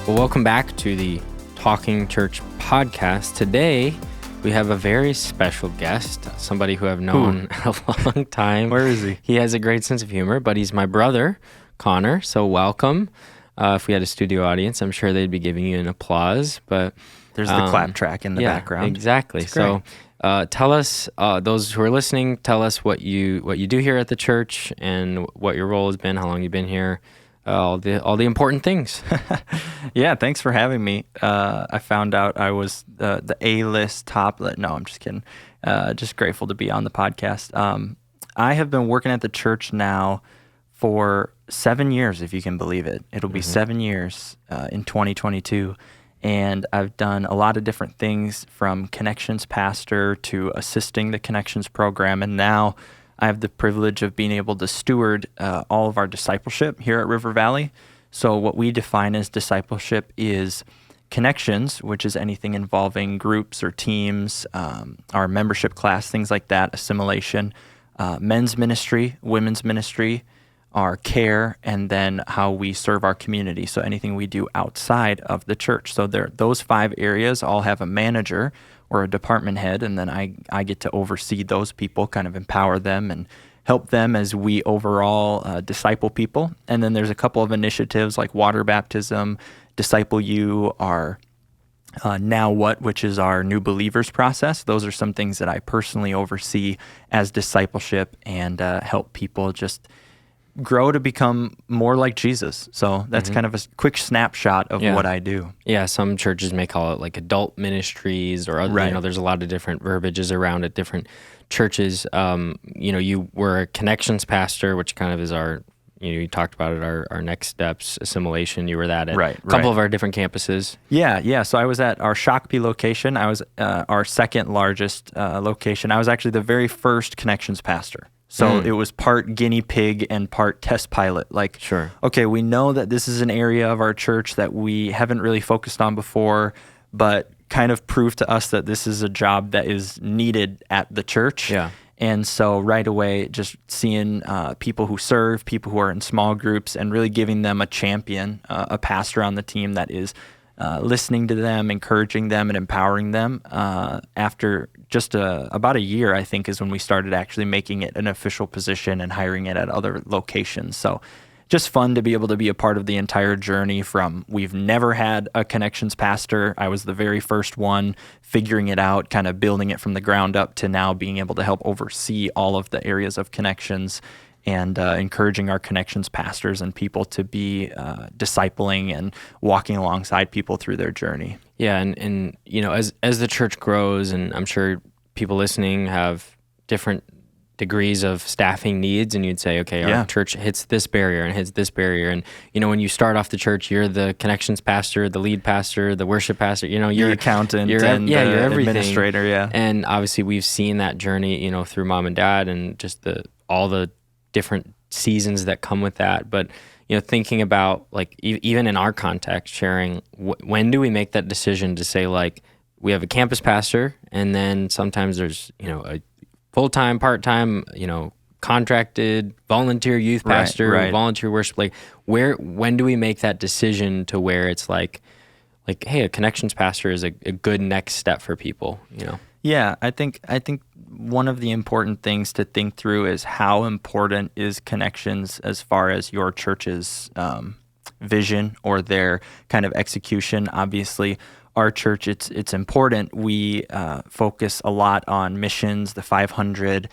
Well, welcome back to the Talking Church podcast. Today, we have a very special guest, somebody who I've known a long time. Where is he? He has a great sense of humor, but he's my brother, Connor. So welcome. If we had a studio audience, I'm sure they'd be giving you an applause. But there's the clap track in the background. Exactly. So tell us, those who are listening, tell us what you do here at the church and what your role has been, how long you've been here. All the important things. Yeah, thanks for having me. I found out I was the A-list top. No, I'm just kidding. Just grateful to be on the podcast. I have been working at the church now for 7 years, if you can believe it. It'll be 7 years in 2022. And I've done a lot of different things, from Connections pastor to assisting the Connections program. And now I have the privilege of being able to steward all of our discipleship here at River Valley. So what we define as discipleship is Connections, which is anything involving groups or teams, our membership class, things like that, assimilation, men's ministry, women's ministry, our care, and then how we serve our community. So anything we do outside of the church. So those 5 areas all have a manager or a department head, and then I get to oversee those people, kind of empower them and help them as we overall disciple people. And then there's a couple of initiatives like water baptism, Disciple You, our Now What, which is our new believers process. Those are some things that I personally oversee as discipleship and help people just grow to become more like Jesus. So that's kind of a quick snapshot of what I do. Yeah, some churches may call it like adult ministries or other, there's a lot of different verbiages around at different churches. You were a Connections pastor, which kind of is our, you talked about it, our next steps, assimilation. You were that at a couple of our different campuses. Yeah. So I was at our Shakopee location. I was our second largest location. I was actually the very first Connections pastor. So it was part guinea pig and part test pilot. Okay, we know that this is an area of our church that we haven't really focused on before, but kind of proved to us that this is a job that is needed at the church. Yeah. And so right away, just seeing people who serve, people who are in small groups, and really giving them a champion, a pastor on the team that is listening to them, encouraging them, and empowering them. After just about a year, I think, is when we started actually making it an official position and hiring it at other locations. So just fun to be able to be a part of the entire journey from we've never had a Connections pastor. I was the very first one figuring it out, kind of building it from the ground up, to now being able to help oversee all of the areas of Connections and encouraging our Connections pastors and people to be discipling and walking alongside people through their journey. Yeah, and as the church grows, and I'm sure people listening have different degrees of staffing needs, and you'd say, okay, our church hits this barrier and hits this barrier. And, when you start off the church, you're the Connections pastor, the lead pastor, the worship pastor, you're the accountant, you're everything. Administrator, yeah. And obviously we've seen that journey, through mom and dad and just all the different seasons that come with that. But, thinking about even in our context, sharing, when do we make that decision to say, we have a campus pastor, and then sometimes there's, a full-time, part-time, contracted, volunteer youth pastor, volunteer worship. When do we make that decision to where it's like, hey, a Connections pastor is a good next step for people, Yeah, I think one of the important things to think through is how important is Connections as far as your church's vision or their kind of execution. Obviously, our church, it's important. We focus a lot on missions, the 500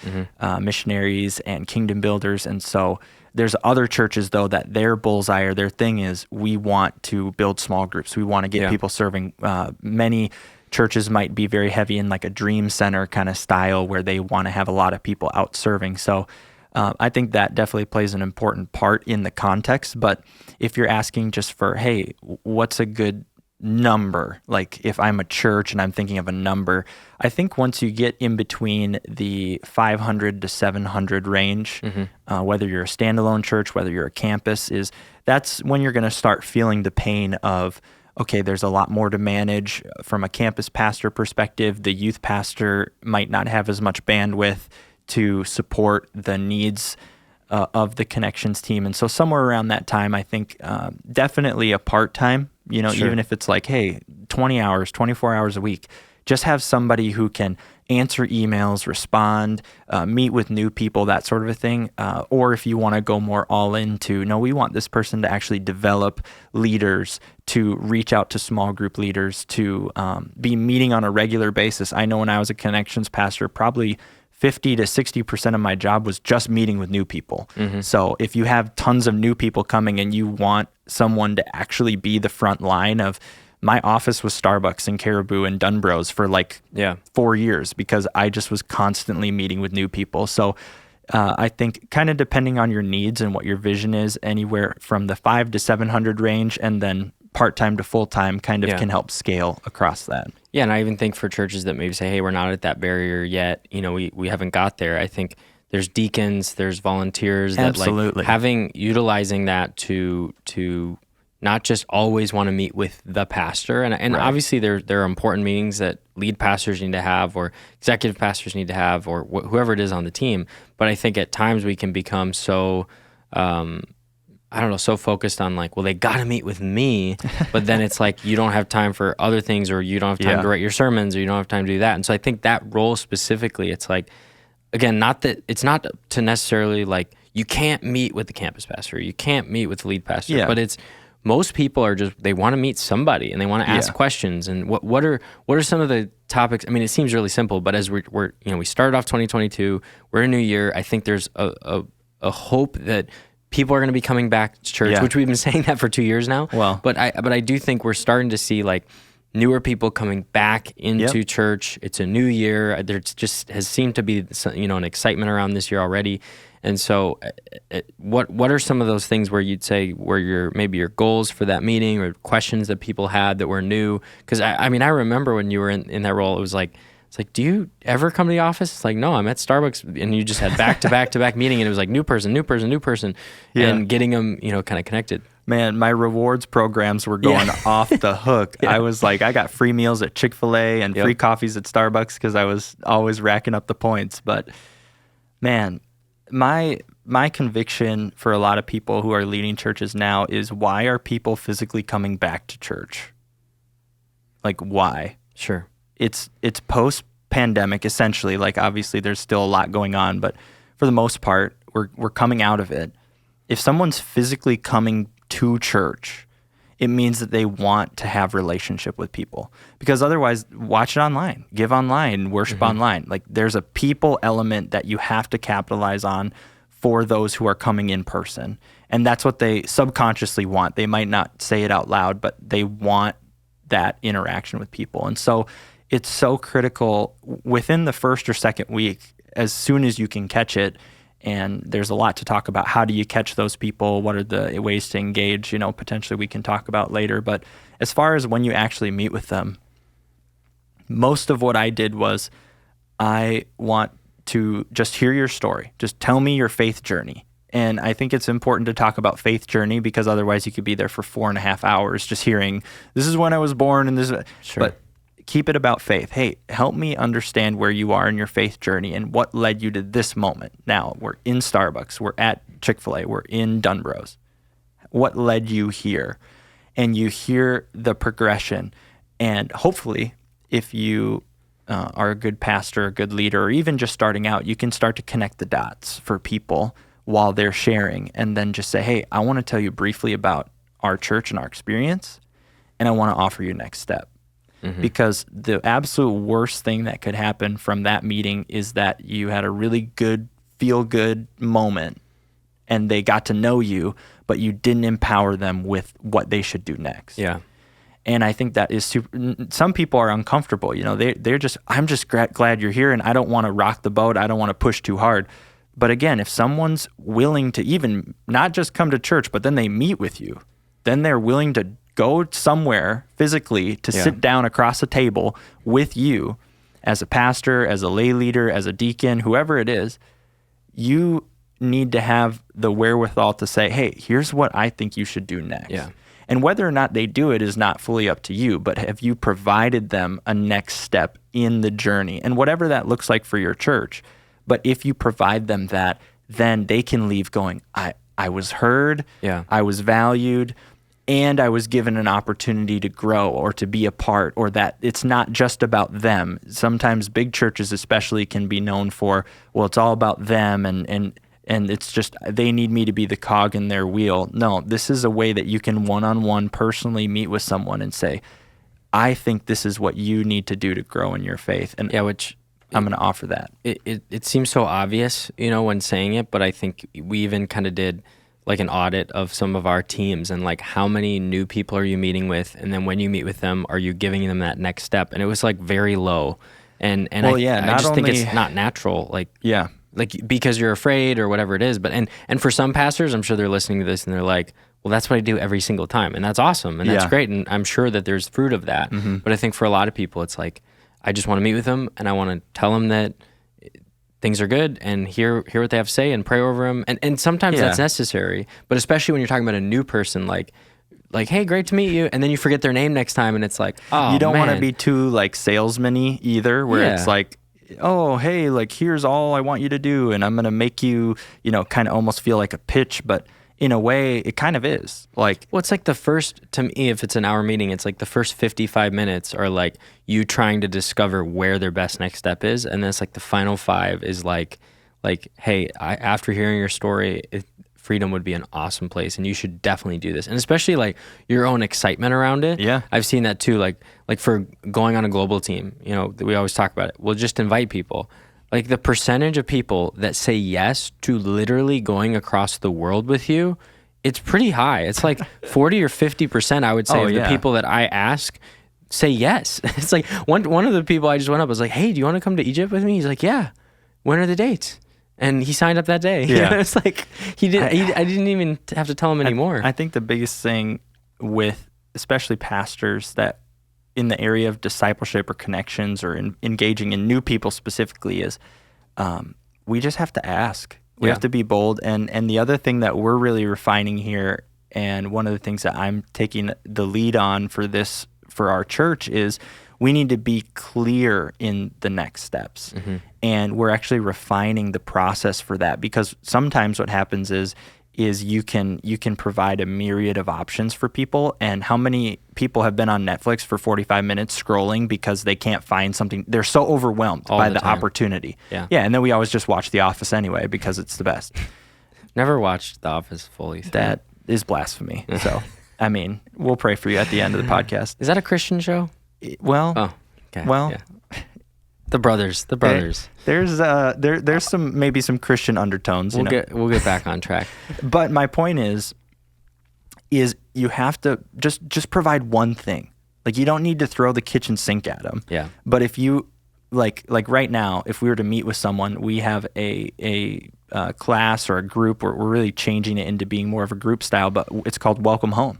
missionaries and kingdom builders. And so there's other churches, though, that their bullseye or their thing is we want to build small groups. We want to get people serving. Many churches might be very heavy in like a dream center kind of style where they want to have a lot of people out serving. So I think that definitely plays an important part in the context. But if you're asking just for, hey, what's a good number? Like if I'm a church and I'm thinking of a number, I think once you get in between the 500 to 700 range, whether you're a standalone church, whether you're a campus, that's when you're going to start feeling the pain of, okay, there's a lot more to manage from a campus pastor perspective. The youth pastor might not have as much bandwidth to support the needs of the connections team. And so somewhere around that time, I think definitely a part-time, Sure. even if it's like, hey, 20 hours, 24 hours a week, just have somebody who can answer emails, respond, meet with new people, that sort of a thing. Or if you want to go more all into, no, we want this person to actually develop leaders, to reach out to small group leaders, to be meeting on a regular basis. I know when I was a connections pastor, probably 50 to 60% of my job was just meeting with new people. So if you have tons of new people coming and you want someone to actually be the front line of, my office was Starbucks and Caribou and Dunbrose for 4 years because I just was constantly meeting with new people. So I think kind of depending on your needs and what your vision is, anywhere from the 500 to 700 range, and then part-time to full-time kind of can help scale across that. Yeah, and I even think for churches that maybe say, hey, we're not at that barrier yet, we haven't got there. I think there's deacons, there's volunteers that utilizing that to not just always want to meet with the pastor. And obviously there are important meetings that lead pastors need to have, or executive pastors need to have, or whoever it is on the team. But I think at times we can become so, so focused on they got to meet with me. But then it's like you don't have time for other things, or you don't have time to write your sermons, or you don't have time to do that. And so I think that role specifically, it's like, again, it's not to necessarily you can't meet with the campus pastor, you can't meet with the lead pastor, but it's, most people are they want to meet somebody and they want to ask questions. And what are some of the topics? I mean, it seems really simple, but as we started off 2022, we're in a new year. I think there's a hope that people are going to be coming back to church, which we've been saying that for 2 years now. Well, but I do think we're starting to see newer people coming back into church. It's a new year. There just has seemed to be an excitement around this year already. And so what are some of those things where you'd say were your goals for that meeting, or questions that people had that were new? Because I remember when you were in that role, it's like, do you ever come to the office? It's like, no, I'm at Starbucks, and you just had back-to-back meeting, and it was like new person, and getting them, kind of connected. Man, my rewards programs were going off the hook. I was like, I got free meals at Chick-fil-A and free coffees at Starbucks because I was always racking up the points. But man, my conviction for a lot of people who are leading churches now is, why are people physically coming back to church? Why? Sure. It's post-pandemic, essentially. Obviously, there's still a lot going on, but for the most part, we're coming out of it. If someone's physically coming to church, it means that they want to have relationship with people. Because otherwise, watch it online, give online, worship online. There's a people element that you have to capitalize on for those who are coming in person. And that's what they subconsciously want. They might not say it out loud, but they want that interaction with people. And so it's so critical within the first or second week, as soon as you can catch it. And there's a lot to talk about. How do you catch those people? What are the ways to engage? Potentially we can talk about later. But as far as when you actually meet with them, most of what I did was, I want to just hear your story. Just tell me your faith journey. And I think it's important to talk about faith journey, because otherwise you could be there for 4.5 hours just hearing, this is when I was born and this. Sure. But keep it about faith. Hey, help me understand where you are in your faith journey and what led you to this moment. Now, we're in Starbucks, we're at Chick-fil-A, we're in Dunbrose. What led you here? And you hear the progression. And hopefully, if you are a good pastor, a good leader, or even just starting out, you can start to connect the dots for people while they're sharing, and then just say, hey, I want to tell you briefly about our church and our experience, and I want to offer you next step. Because the absolute worst thing that could happen from that meeting is that you had a really good, feel-good moment, and they got to know you, but you didn't empower them with what they should do next. Yeah. And I think that is super. Some people are uncomfortable. They're just, I'm just glad you're here, and I don't want to rock the boat. I don't want to push too hard. But again, if someone's willing to even not just come to church, but then they meet with you, then they're willing to go somewhere physically to sit down across a table with you as a pastor, as a lay leader, as a deacon, whoever it is, you need to have the wherewithal to say, hey, here's what I think you should do next. Yeah. And whether or not they do it is not fully up to you, but have you provided them a next step in the journey? And whatever that looks like for your church, but if you provide them that, then they can leave going, I was heard, Yeah. I was valued, and I was given an opportunity to grow or to be a part, or that it's not just about them. Sometimes big churches especially can be known for, well, it's all about them and it's just they need me to be the cog in their wheel. No, this is a way that you can one-on-one personally meet with someone and say, I think this is what you need to do to grow in your faith. And Which I'm going to offer that. it seems so obvious, when saying it, but I think we even kind of did like an audit of some of our teams and like how many new people are you meeting with, and then when you meet with them, are you giving them that next step? And it was like very low, and Well, I just think it's not natural, like because you're afraid or whatever it is. But and for some pastors, I'm sure they're listening to this and they're like, well, that's what I do every single time, and that's awesome, and that's great, and I'm sure that there's fruit of that. But I think for a lot of people, it's like, I just want to meet with them and I want to tell them that things are good and hear what they have to say and pray over them. And sometimes that's necessary, but especially when you're talking about a new person, like, hey, great to meet you. And then you forget their name next time and it's like, oh, you don't want to man. be too like salesman-y either, where it's like, oh, hey, like here's all I want you to do. And I'm going to make you, kind of almost feel like a pitch, but in a way, it kind of is. Like, well, it's like to me, if it's an hour meeting, it's like the first 55 minutes are like you trying to discover where their best next step is, and then it's like the final 5 is like, hey, after hearing your story, Freedom would be an awesome place, and you should definitely do this, and especially like your own excitement around it. Yeah, I've seen that too. Like for going on a global team, we always talk about it. We'll just invite people. Like the percentage of people that say yes to literally going across the world with you, it's pretty high. It's like 40 or 50%, I would say, of the people that I ask say yes. It's like one of the people I just went up was like, hey, do you want to come to Egypt with me? He's like, yeah. When are the dates? And he signed up that day. Yeah. It's like I didn't even have to tell him anymore. I think the biggest thing with especially pastors that in the area of discipleship or connections or engaging in new people specifically is we just have to ask. We have to be bold. And the other thing that we're really refining here, and one of the things that I'm taking the lead on for our church, is we need to be clear in the next steps. And we're actually refining the process for that, because sometimes what happens is you can provide a myriad of options for people. And how many people have been on Netflix for 45 minutes scrolling because they can't find something? They're so overwhelmed by the opportunity. Yeah. And then we always just watch The Office anyway because it's the best. Never watched The Office fully through. That is blasphemy. So, I mean, we'll pray for you at the end of the podcast. Is that a Christian show? Well, okay. Well, yeah. The brothers. There's some Christian undertones. We'll get back on track. But my point is you have to just provide one thing. Like, you don't need to throw the kitchen sink at them. Yeah. But if you like right now, if we were to meet with someone, we have a class or a group where we're really changing it into being more of a group style, but it's called Welcome Home.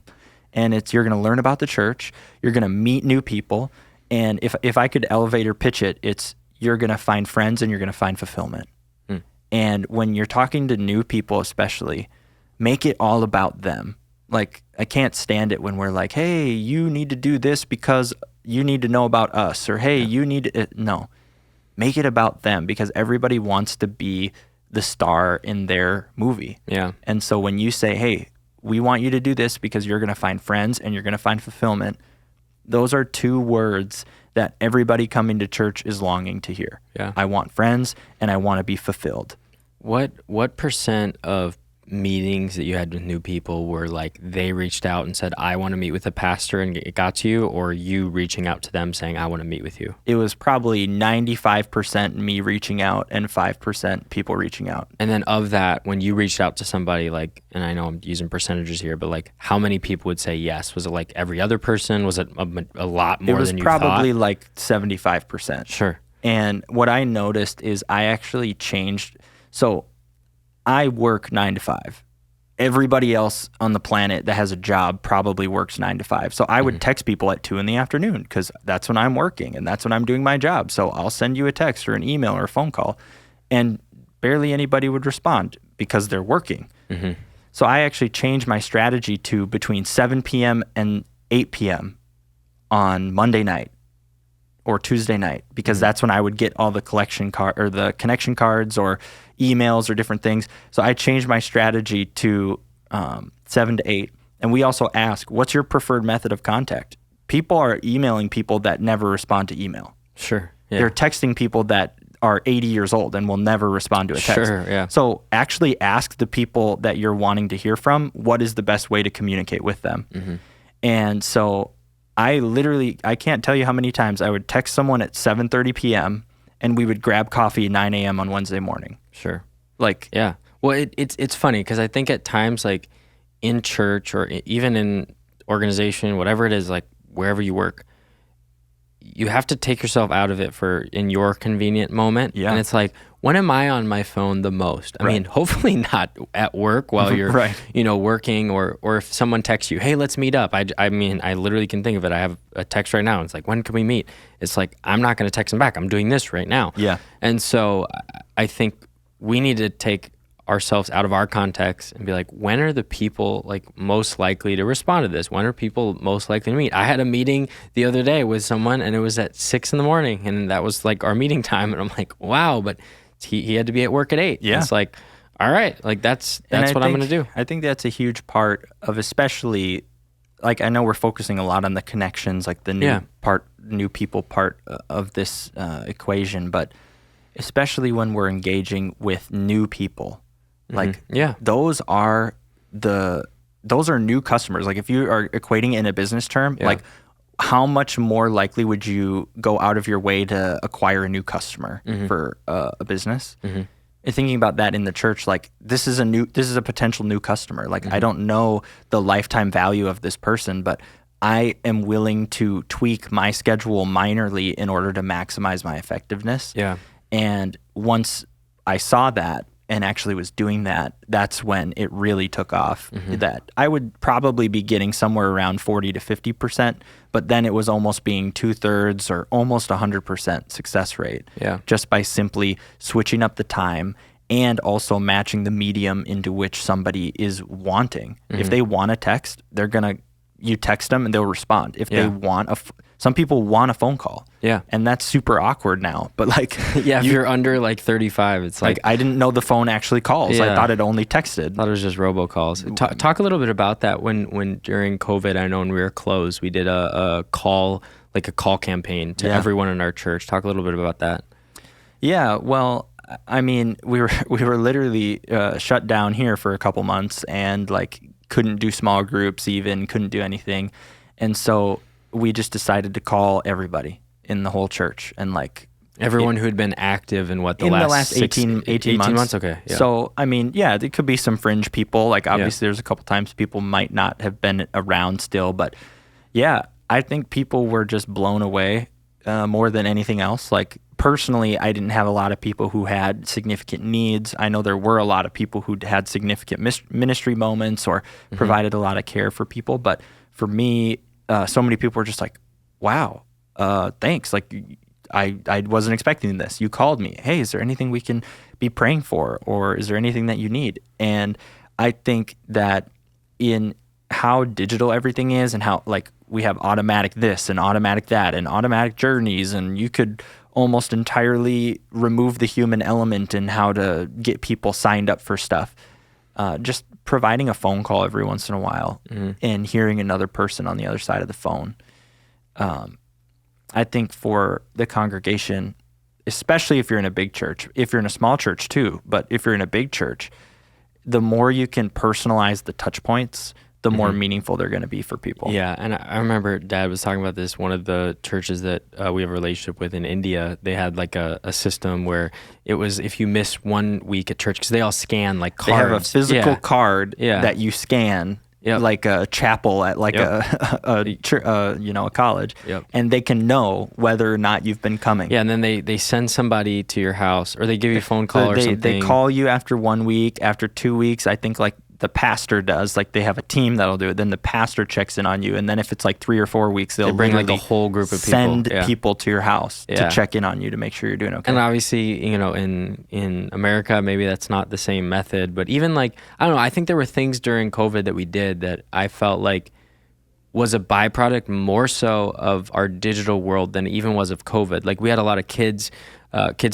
And you're going to learn about the church, you're going to meet new people, and if I could elevator pitch it, it's you're going to find friends and you're going to find fulfillment. And when you're talking to new people especially, make it all about them. Like, I can't stand it when we're like, hey, you need to do this because you need to know about us, or hey, you need to, no. Make it about them, because everybody wants to be the star in their movie. Yeah. And so when you say, hey, we want you to do this because you're going to find friends and you're going to find fulfillment, those are 2 words that everybody coming to church is longing to hear. Yeah. I want friends and I want to be fulfilled. What percent of meetings that you had with new people were like they reached out and said, I want to meet with a pastor, and it got to you, or you reaching out to them saying, I want to meet with you? It was probably 95% me reaching out and 5% people reaching out. And then of that, when you reached out to somebody, like, and I know I'm using percentages here, but like how many people would say yes? Was it like every other person? Was it a lot more than you thought? It was probably like 75%. Sure. And what I noticed is I actually changed. So I work 9 to 5. Everybody else on the planet that has a job probably works 9 to 5. So I would text people at 2 p.m. because that's when I'm working and that's when I'm doing my job. So I'll send you a text or an email or a phone call, and barely anybody would respond because they're working. So I actually changed my strategy to between 7 p.m. and 8 p.m. on Monday night. or Tuesday night, because that's when I would get all the the connection cards or emails or different things. So I changed my strategy to 7 to 8. And we also ask, what's your preferred method of contact? People are emailing people that never respond to email. Sure. Yeah. They're texting people that are 80 years old and will never respond to a text. Sure, yeah. So actually ask the people that you're wanting to hear from, what is the best way to communicate with them? Mm-hmm. And so I can't tell you how many times I would text someone at 7:30 p.m. and we would grab coffee at 9 a.m. on Wednesday morning. Sure. Like, yeah. Well, it's funny because I think at times, like in church or even in organization, whatever it is, like wherever you work, you have to take yourself out of it in your convenient moment. Yeah. And it's like, when am I on my phone the most? I mean, hopefully not at work while you're, working, or if someone texts you, hey, let's meet up. I mean, I literally can think of it. I have a text right now. It's like, when can we meet? It's like, I'm not going to text them back. I'm doing this right now. Yeah. And so I think we need to take ourselves out of our context and be like, when are the people like most likely to respond to this? When are people most likely to meet? I had a meeting the other day with someone and it was at 6 a.m. and that was like our meeting time. And I'm like, wow, but he had to be at work at 8. Yeah. And it's like, all right, like that's what I'm going to do. I think that's a huge part of, especially, like, I know we're focusing a lot on the connections, like the new people part of this equation, but especially when we're engaging with new people, like those are new customers. Like if you are equating it in a business term, like how much more likely would you go out of your way to acquire a new customer for a business? And thinking about that in the church, like this is a potential new customer. Like I don't know the lifetime value of this person, but I am willing to tweak my schedule minorly in order to maximize my effectiveness. Yeah. And once I saw that and actually was doing that, that's when it really took off. That I would probably be getting somewhere around 40 to 50%, but then it was almost being 2/3 or almost 100% success rate. Yeah. Just by simply switching up the time and also matching the medium into which somebody is wanting. If they want a text, you text them and they'll respond. If they want some people want a phone call. Yeah. And that's super awkward now. But like, if you're under like 35, it's like I didn't know the phone actually calls. I thought it only texted. I thought it was just robocalls. Talk a little bit about that. When during COVID, I know when we were closed, we did a call campaign to everyone in our church. Talk a little bit about that. Yeah. Well, I mean, we were literally shut down here for a couple months and like couldn't do small groups, even couldn't do anything. And so we just decided to call everybody in the whole church and like everyone who had been active in the last 18 months. Okay. Yeah. So, I mean, there could be some fringe people. Like obviously there's a couple times people might not have been around still, but I think people were just blown away more than anything else. Like personally, I didn't have a lot of people who had significant needs. I know there were a lot of people who had significant ministry moments or provided a lot of care for people. But for me, so many people were just like, wow, thanks. Like I wasn't expecting this. You called me. Hey, is there anything we can be praying for? Or is there anything that you need? And I think that in how digital everything is and how like we have automatic this and automatic that and automatic journeys, and you could almost entirely remove the human element in how to get people signed up for stuff. Just providing a phone call every once in a while and hearing another person on the other side of the phone. I think for the congregation, especially if you're in a big church, if you're in a small church too, but if you're in a big church, the more you can personalize the touch points, the more meaningful they're going to be for people. Yeah, and I remember Dad was talking about this. One of the churches that we have a relationship with in India, they had like a system where it was if you miss 1 week at church, because they all scan like cards. They have a physical card that you scan, like a chapel at like a college, and they can know whether or not you've been coming. Yeah, and then they send somebody to your house, or they give you a phone call or something. They call you after 1 week, after 2 weeks. I think like the pastor does, like they have a team that'll do it. Then the pastor checks in on you, and then if it's like 3 or 4 weeks, they'll bring like a whole group of people, send people to your house to check in on you to make sure you're doing okay. And obviously, in America, maybe that's not the same method, but even like I don't know, I think there were things during COVID that we did that I felt like was a byproduct more so of our digital world than it even was of COVID. Like we had a lot of kids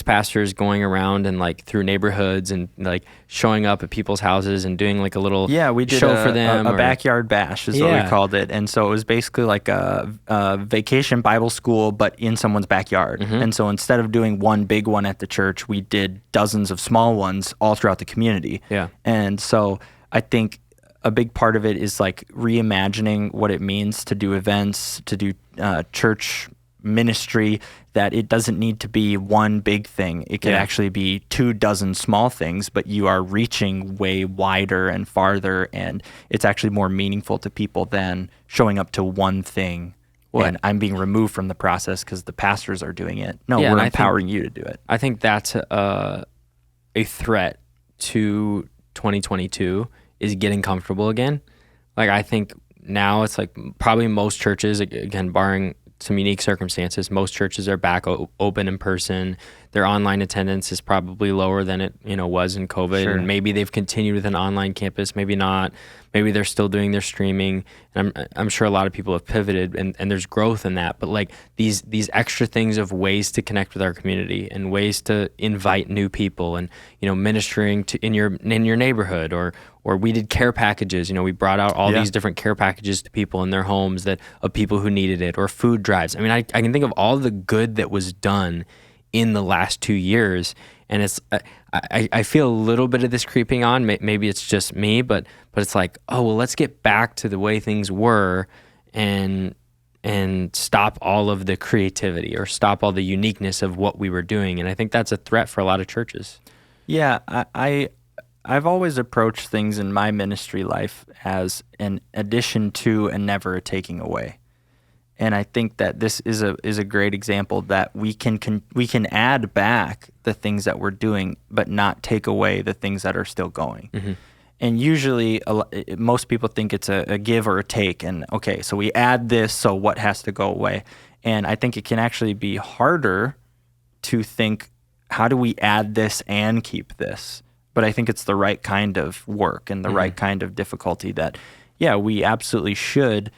pastors going around and like through neighborhoods and like showing up at people's houses and doing like a little we did show for them. A backyard bash is what we called it. And so it was basically like a vacation Bible school, but in someone's backyard. And so instead of doing one big one at the church, we did dozens of small ones all throughout the community. Yeah. And so I think a big part of it is like reimagining what it means to do events, to do church ministry, that it doesn't need to be one big thing. It could actually be 24 small things, but you are reaching way wider and farther, and it's actually more meaningful to people than showing up to one thing. And I'm being removed from the process because the pastors are doing it. No, we're empowering you to do it. I think that's a threat to 2022 is getting comfortable again. Like I think now it's like probably most churches, again, barring some unique circumstances, most churches are back open in person. Their online attendance is probably lower than it was in COVID. Sure. And maybe they've continued with an online campus, maybe not. Maybe they're still doing their streaming. And I'm sure a lot of people have pivoted and there's growth in that. But like these extra things of ways to connect with our community and ways to invite new people and ministering to in your neighborhood or we did care packages. We brought out all these different care packages to people in their homes of people who needed it, or food drives. I mean, I can think of all the good that was done in the last 2 years, and it's I feel a little bit of this creeping on. Maybe it's just me, but it's like, oh well, let's get back to the way things were, and stop all of the creativity or stop all the uniqueness of what we were doing. And I think that's a threat for a lot of churches. Yeah, I've always approached things in my ministry life as an addition to and never a taking away. And I think that this is a great example that we can add back the things that we're doing, but not take away the things that are still going. Mm-hmm. And usually, most people think it's a give or a take. And okay, so we add this, so what has to go away? And I think it can actually be harder to think, how do we add this and keep this? But I think it's the right kind of work and the right kind of difficulty that, we absolutely should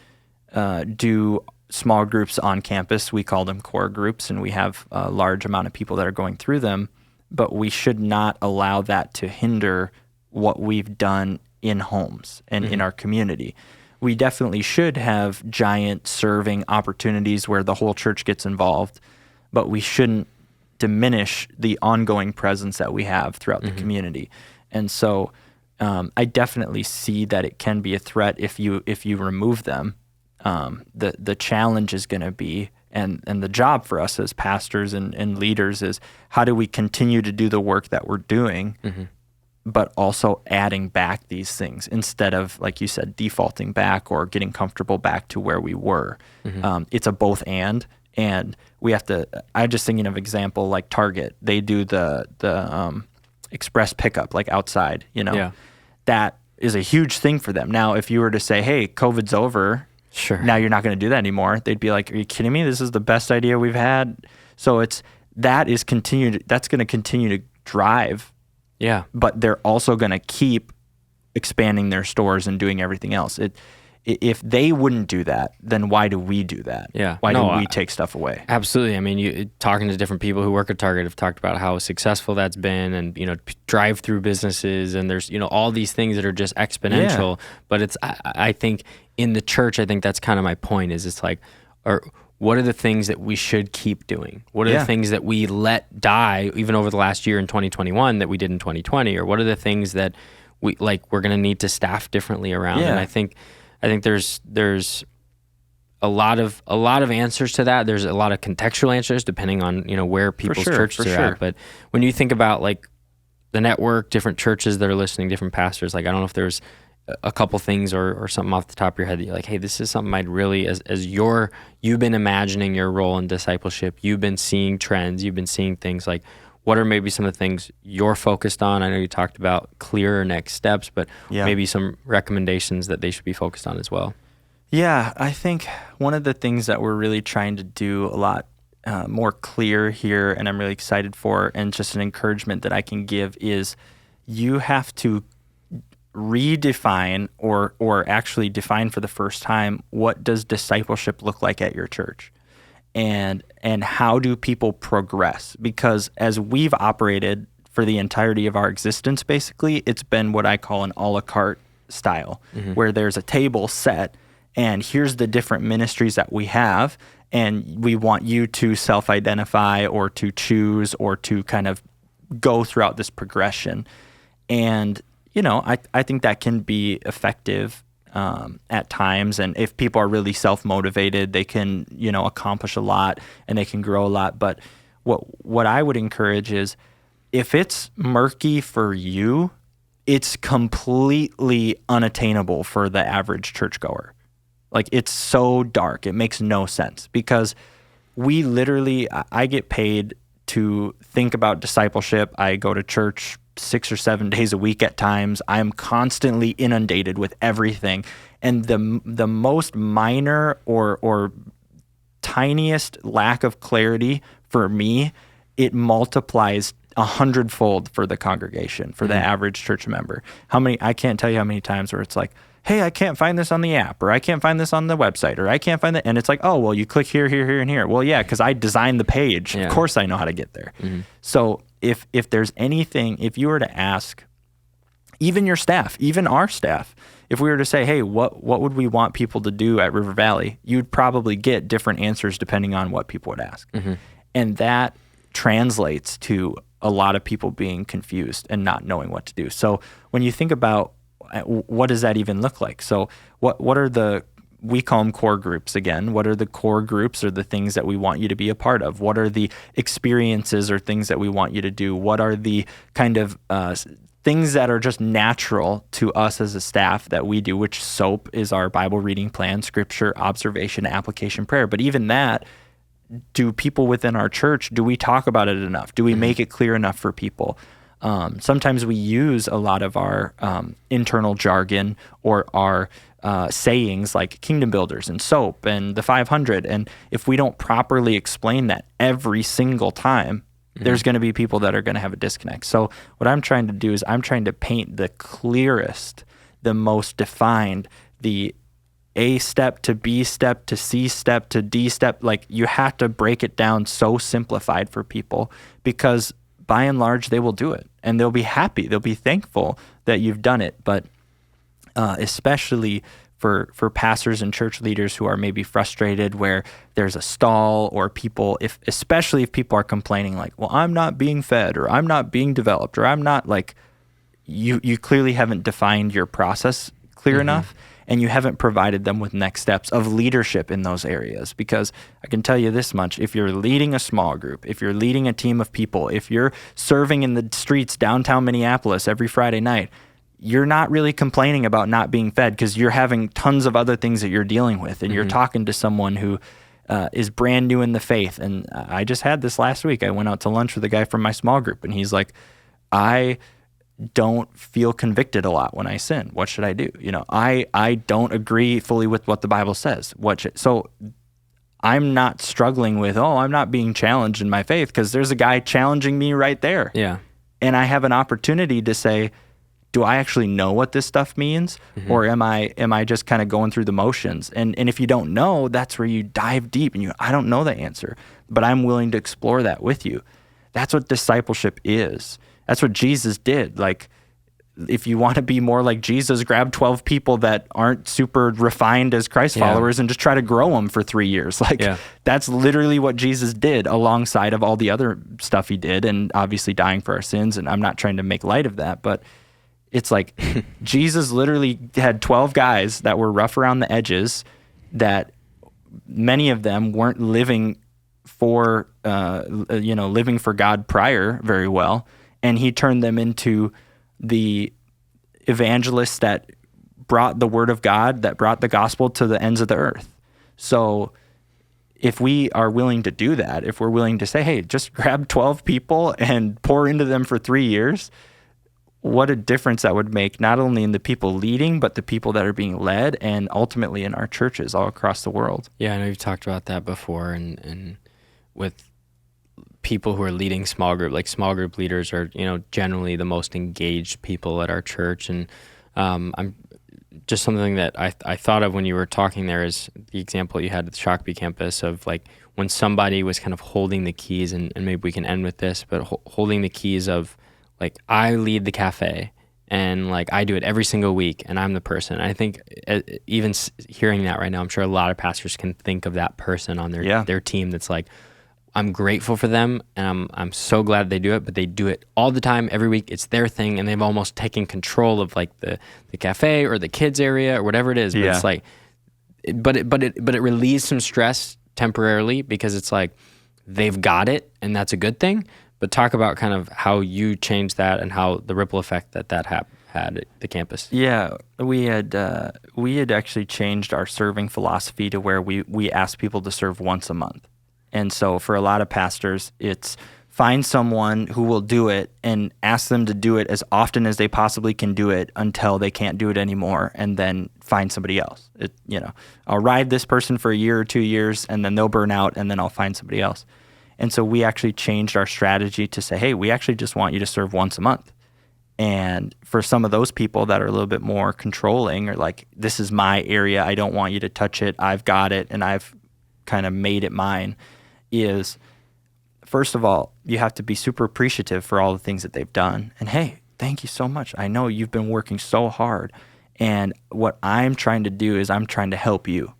do small groups on campus. We call them core groups, and we have a large amount of people that are going through them. But we should not allow that to hinder what we've done in homes and in our community. We definitely should have giant serving opportunities where the whole church gets involved, but we shouldn't diminish the ongoing presence that we have throughout the community. And so I definitely see that it can be a threat if you remove them. The challenge is going to be, and the job for us as pastors and leaders is, how do we continue to do the work that we're doing, but also adding back these things instead of, like you said, defaulting back or getting comfortable back to where we were. It's a both and we have to. I'm just thinking of example like Target. They do the express pickup like outside. That is a huge thing for them. Now, if you were to say, "Hey, COVID's over," sure, now you're not going to do that anymore. They'd be like, "Are you kidding me? This is the best idea we've had." So that's going to continue to drive. Yeah, but they're also going to keep expanding their stores and doing everything else. If they wouldn't do that, then why do we do that? Yeah. Why do we take stuff away? Absolutely. I mean, you talking to different people who work at Target have talked about how successful that's been, and drive-through businesses, and there's all these things that are just exponential. Yeah. But I think in the church, I think that's kind of my point. Is it's like, what are the things that we should keep doing? What are the things that we let die even over the last year in 2021 that we did in 2020? Or what are the things that we're going to need to staff differently around? Yeah. And I think there's a lot of answers to that. There's a lot of contextual answers depending on where people's churches are at. But when you think about like the network, different churches that are listening, different pastors, like I don't know if there's a couple things or something off the top of your head that you're like, hey, this is something I'd really, as you've been imagining your role in discipleship, you've been seeing trends, you've been seeing things, like what are maybe some of the things you're focused on? I know you talked about clearer next steps, but maybe some recommendations that they should be focused on as well. Yeah, I think one of the things that we're really trying to do a lot more clear here, and I'm really excited for, and just an encouragement that I can give, is you have to redefine or actually define for the first time, what does discipleship look like at your church? And how do people progress? Because as we've operated for the entirety of our existence, basically, it's been what I call an a la carte style, where there's a table set, and here's the different ministries that we have, and we want you to self-identify or to choose or to kind of go throughout this progression. And, I think that can be effective at times. And if people are really self-motivated, they can, accomplish a lot and they can grow a lot. But what I would encourage is, if it's murky for you, it's completely unattainable for the average churchgoer. Like, it's so dark. It makes no sense, because I get paid to think about discipleship. I go to church 6 or 7 days a week at times. I'm constantly inundated with everything. And the most minor or tiniest lack of clarity for me, it multiplies 100-fold for the congregation, for the average church member. I can't tell you how many times where it's like, hey, I can't find this on the app, or I can't find this on the website, or I can't find that. And it's like, oh, well, you click here, here, here, and here. Well, yeah, because I designed the page. Yeah. Of course I know how to get there. So if there's anything, if you were to ask even your staff, even our staff, if we were to say, hey, what would we want people to do at River Valley, you'd probably get different answers depending on what people would ask. And that translates to a lot of people being confused and not knowing what to do. So when you think about what does that even look like? So what are we call them core groups again. What are the core groups, or the things that we want you to be a part of? What are the experiences or things that we want you to do? What are the kind of things that are just natural to us as a staff that we do, which SOAP is our Bible reading plan, scripture, observation, application, prayer. But even that, do people within our church, do we talk about it enough? Do we make it clear enough for people? Sometimes we use a lot of our internal jargon or our sayings like kingdom builders and SOAP and the 500. And if we don't properly explain that every single time, there's going to be people that are going to have a disconnect. So what I'm trying to do is I'm trying to paint the clearest, the most defined, the A step to B step to C step to D step. Like, you have to break it down so simplified for people, because by and large, they will do it and they'll be happy. They'll be thankful that you've done it. But especially for pastors and church leaders who are maybe frustrated where there's a stall, or people, especially if people are complaining like, well, I'm not being fed, or I'm not being developed, or I'm not, like, you clearly haven't defined your process clear enough, and you haven't provided them with next steps of leadership in those areas. Because I can tell you this much, if you're leading a small group, if you're leading a team of people, if you're serving in the streets downtown Minneapolis every Friday night, you're not really complaining about not being fed, because you're having tons of other things that you're dealing with, and you're talking to someone who is brand new in the faith. And I just had this last week. I went out to lunch with a guy from my small group, and he's like, I don't feel convicted a lot when I sin. What should I do? I don't agree fully with what the Bible says. So I'm not struggling with, I'm not being challenged in my faith, because there's a guy challenging me right there. Yeah. And I have an opportunity to say, do I actually know what this stuff means? Or am I just kind of going through the motions? And if you don't know, that's where you dive deep and I don't know the answer, but I'm willing to explore that with you. That's what discipleship is. That's what Jesus did. Like, if you want to be more like Jesus, grab 12 people that aren't super refined as Christ followers and just try to grow them for 3 years. Like, that's literally what Jesus did, alongside of all the other stuff he did, and obviously dying for our sins. And I'm not trying to make light of that, but it's like Jesus literally had 12 guys that were rough around the edges, that many of them weren't living for God prior very well. And he turned them into the evangelists that brought the word of God, that brought the gospel to the ends of the earth. So if we are willing to do that, if we're willing to say, hey, just grab 12 people and pour into them for 3 years, what a difference that would make, not only in the people leading, but the people that are being led, and ultimately in our churches all across the world. Yeah, I know you've talked about that before, and with people who are leading small group, like small group leaders are, generally the most engaged people at our church. And I'm just something that I thought of when you were talking there is the example you had at the Shakopee campus of like when somebody was kind of holding the keys, and maybe we can end with this, but holding the keys of like, I lead the cafe and like I do it every single week and I'm the person. I think even hearing that right now, I'm sure a lot of pastors can think of that person on their team that's like, I'm grateful for them and I'm so glad they do it, but they do it all the time, every week. It's their thing, and they've almost taken control of like the cafe or the kids area or whatever it is. But it's like, but it relieves some stress temporarily because it's like they've got it, and that's a good thing. But talk about kind of how you changed that and how the ripple effect that had at the campus. Yeah, we had actually changed our serving philosophy to where we asked people to serve once a month. And so for a lot of pastors, it's find someone who will do it and ask them to do it as often as they possibly can do it until they can't do it anymore, and then find somebody else. I'll ride this person for a year or 2 years, and then they'll burn out, and then I'll find somebody else. And so we actually changed our strategy to say, hey, we actually just want you to serve once a month. And for some of those people that are a little bit more controlling, or like, this is my area, I don't want you to touch it, I've got it, and I've kind of made it mine, is first of all, you have to be super appreciative for all the things that they've done. And hey, thank you so much. I know you've been working so hard. And what I'm trying to do is I'm trying to help you.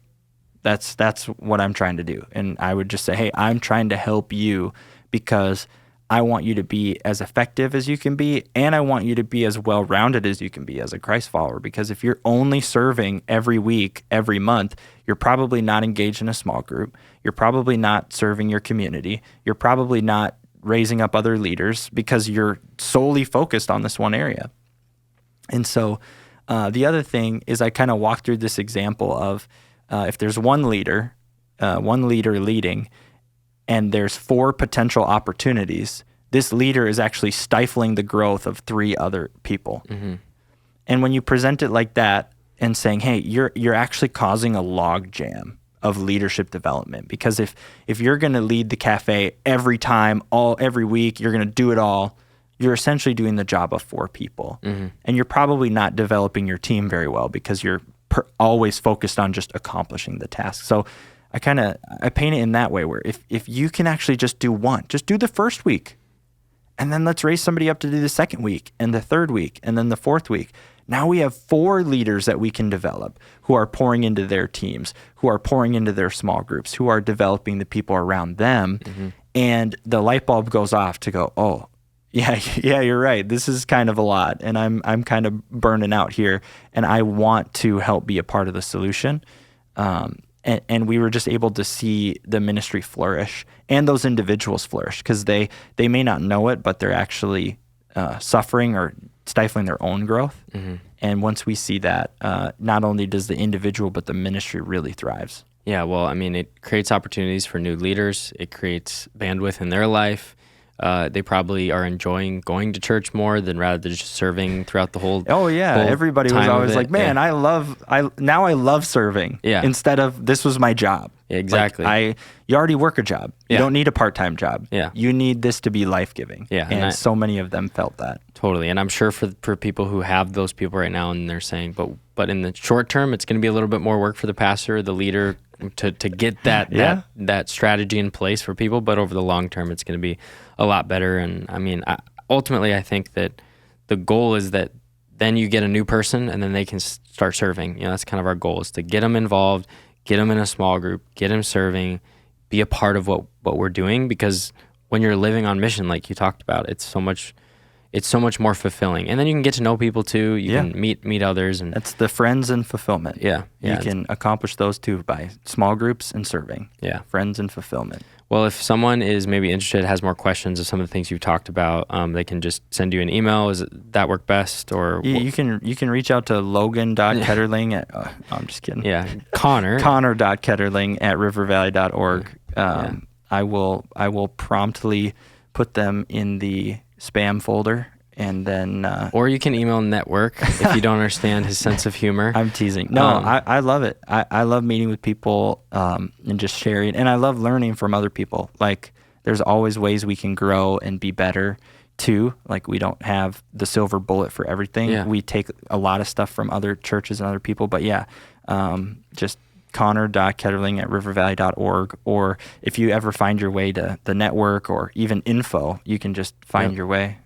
That's what I'm trying to do. And I would just say, hey, I'm trying to help you because I want you to be as effective as you can be, and I want you to be as well-rounded as you can be as a Christ follower. Because if you're only serving every week, every month, you're probably not engaged in a small group. You're probably not serving your community. You're probably not raising up other leaders because you're solely focused on this one area. And so the other thing is I kind of walked through this example of if there's one leader leading, and there's 4 potential opportunities, this leader is actually stifling the growth of 3 other people. Mm-hmm. And when you present it like that and saying, hey, you're actually causing a log jam of leadership development, because if you're going to lead the cafe every time, every week, you're going to do it all, you're essentially doing the job of 4 people. Mm-hmm. And you're probably not developing your team very well because you're always focused on just accomplishing the task. So I paint it in that way, where if you can actually just do the first week, and then let's raise somebody up to do the second week and the third week and then the fourth week. Now we have 4 leaders that we can develop who are pouring into their teams, who are pouring into their small groups, who are developing the people around them. Mm-hmm. And the light bulb goes off to go, oh, yeah, you're right. This is kind of a lot, and I'm kind of burning out here, and I want to help be a part of the solution. And we were just able to see the ministry flourish and those individuals flourish, because they may not know it, but they're actually suffering or stifling their own growth. Mm-hmm. And once we see that, not only does the individual, but the ministry really thrives. Yeah, well, I mean, it creates opportunities for new leaders. It creates bandwidth in their life. They probably are enjoying going to church more than rather than just serving throughout the whole. Oh yeah, whole everybody was always like, "Man, yeah. I love serving." Yeah. Instead of this was my job. Yeah, exactly. Like, you already work a job. You don't need a part-time job. Yeah. You need this to be life-giving. Yeah. And so many of them felt that. Totally. And I'm sure for people who have those people right now, and they're saying, but in the short term, it's going to be a little bit more work for the pastor, the leader, to get that strategy in place for people. But over the long term, it's going to be a lot better. And I mean, ultimately, I think that the goal is that then you get a new person, and then they can start serving. That's kind of our goal, is to get them involved, get them in a small group, get them serving, be a part of what we're doing. Because when you're living on mission, like you talked about, it's so much more fulfilling. And then you can get to know people too. You can meet others, and that's the friends and fulfillment. Yeah. You can accomplish those two by small groups and serving. Yeah. Friends and fulfillment. Well, if someone is maybe interested, has more questions of some of the things you've talked about, they can just send you an email. Is that work best? Or you can reach out to Logan.Ketterling at I'm just kidding. Yeah. Connor.Ketterling at rivervalley.org. I will promptly put them in the spam folder, and then or you can email Network if you don't understand his sense of humor. I'm teasing. No, I love it. I love meeting with people and just sharing, and I love learning from other people. Like, there's always ways we can grow and be better too. Like, we don't have the silver bullet for everything. Yeah. We take a lot of stuff from other churches and other people. But yeah, just connor.ketterling@rivervalley.org. Or if you ever find your way to the network or even info, you can just find your way.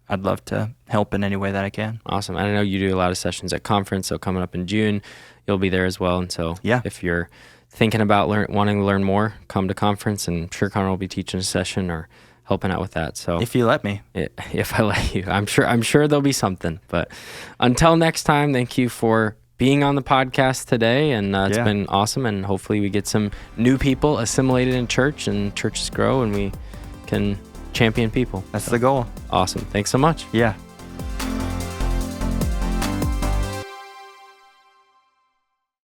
I'd love to help in any way that I can. Awesome. And I know you do a lot of sessions at conference, so coming up in June, you'll be there as well. And so if you're thinking about wanting to learn more, come to conference, and I'm sure Connor will be teaching a session or helping out with that. So if you let me. If I let you, I'm sure there'll be something. But until next time, thank you for being on the podcast today, and it's been awesome, and hopefully we get some new people assimilated in church and churches grow and we can champion people. That's the goal. Awesome. Thanks so much. Yeah.